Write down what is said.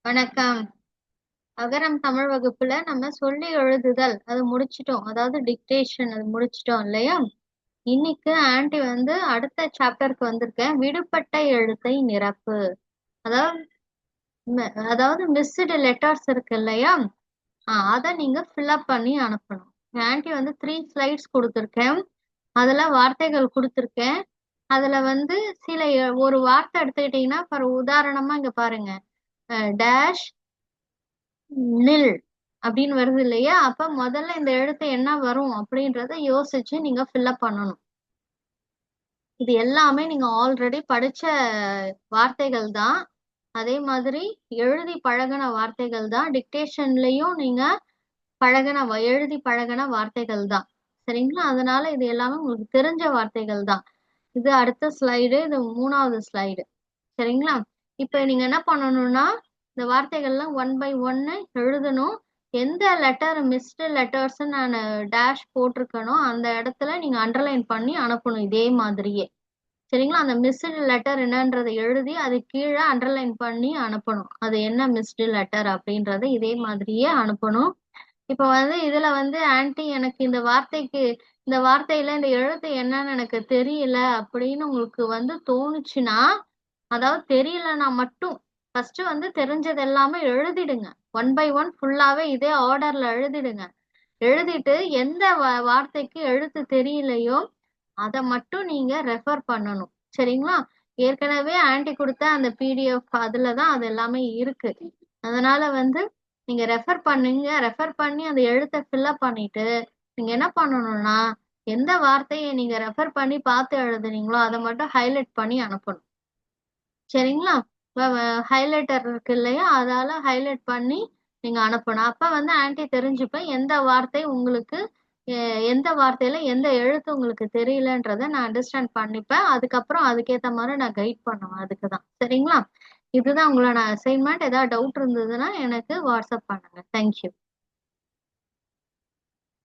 வணக்கம். அகரம் தமிழ் வகுப்புல நம்ம சொல்லி எழுதுதல் அது முடிச்சிட்டோம். அதாவது டிக்டேஷன் அது முடிச்சிட்டோம் இல்லையா? இன்னைக்கு ஆன்ட்டி வந்து அடுத்த சாப்டருக்கு வந்திருக்கேன். விடுபட்ட எழுத்தை நிரப்பு. அதாவது அதாவது மிஸ்டு லெட்டர்ஸ் இருக்கு இல்லையா? அதை நீங்க ஃபில்அப் பண்ணி அனுப்பணும். ஆன்ட்டி வந்து 3 ஸ்லைட்ஸ் கொடுத்துருக்கேன். அதுல வார்த்தைகள் கொடுத்துருக்கேன். அதுல வந்து ஒரு வார்த்தை எடுத்துக்கிட்டீங்கன்னா உதாரணமா இங்க பாருங்க. டேஷ் நில் அப்படின்னு வருது இல்லையா? அப்ப முதல்ல இந்த எழுத்து என்ன வரும் அப்படின்றத யோசிச்சு நீங்க ஃபில்அப் பண்ணணும். இது எல்லாமே நீங்க ஆல்ரெடி படிச்ச வார்த்தைகள் தான். அதே மாதிரி எழுதி பழகின வார்த்தைகள் தான். டிக்டேஷன்லயும் நீங்க எழுதி பழகின வார்த்தைகள் தான். சரிங்களா? அதனால இது எல்லாமே உங்களுக்கு தெரிஞ்ச வார்த்தைகள் தான். இது அடுத்த ஸ்லைடு, இது 3வது ஸ்லைடு. சரிங்களா? இப்ப நீங்க என்ன பண்ணணும்னா இந்த வார்த்தைகள்லாம் 1 by 1 எழுதணும். எந்த லெட்டர் மிஸ்டு லெட்டர்ஸ் நான் டேஷ் போட்டிருக்கணும் அந்த இடத்துல நீங்க அண்டர்லைன் பண்ணி அனுப்பணும் இதே மாதிரியே. சரிங்களா? அந்த மிஸ்டு லெட்டர் என்னன்றதை எழுதி அது கீழே அண்டர்லைன் பண்ணி அனுப்பணும். அது என்ன மிஸ்டு லெட்டர் அப்படின்றத இதே மாதிரியே அனுப்பணும். இப்ப வந்து இதுல வந்து ஆன்ட்டி எனக்கு இந்த வார்த்தையில இந்த எழுத்து என்னன்னு எனக்கு தெரியல அப்படின்னு உங்களுக்கு வந்து தோணுச்சுன்னா, அதாவது தெரியலன்னா மட்டும் ஃபர்ஸ்ட் வந்து தெரிஞ்சது எல்லாமே எழுதிடுங்க. 1 by 1 ஃபுல்லாவே இதே ஆர்டர்ல எழுதிடுங்க. எழுதிட்டு எந்த வார்த்தைக்கு எழுத்து தெரியலையோ அதை மட்டும் நீங்க ரெஃபர் பண்ணணும். சரிங்களா? ஏற்கனவே ஆன்ட்டி கொடுத்த அந்த பிடிஎஃப் அதுலதான் அது எல்லாமே இருக்கு. அதனால வந்து நீங்க ரெஃபர் பண்ணுங்க. ரெஃபர் பண்ணி அந்த எழுத்தை ஃபில்அப் பண்ணிட்டு நீங்க என்ன பண்ணணும்னா எந்த வார்த்தையை நீங்க ரெஃபர் பண்ணி பார்த்து எழுதுனீங்களோ அதை மட்டும் ஹைலைட் பண்ணி அனுப்பணும். சரிங்களா? ஹைலைட்டர் இருக்கு இல்லையா? அதால ஹைலைட் பண்ணி நீங்க அனுப்பணும். அப்ப வந்து ஆன்ட்டி தெரிஞ்சுப்பேன் எந்த வார்த்தையில எந்த எழுத்து உங்களுக்கு தெரியலன்றத நான் அண்டர்ஸ்டாண்ட் பண்ணிப்பேன். அதுக்கப்புறம் அதுக்கேத்த மாதிரி நான் கைட் பண்ணுவேன். அதுக்குதான். சரிங்களா? இதுதான் உங்களோட அசைன்மெண்ட். ஏதாவது டவுட் இருந்ததுன்னா எனக்கு வாட்ஸ்அப் பண்ணுங்க. தேங்க்யூ.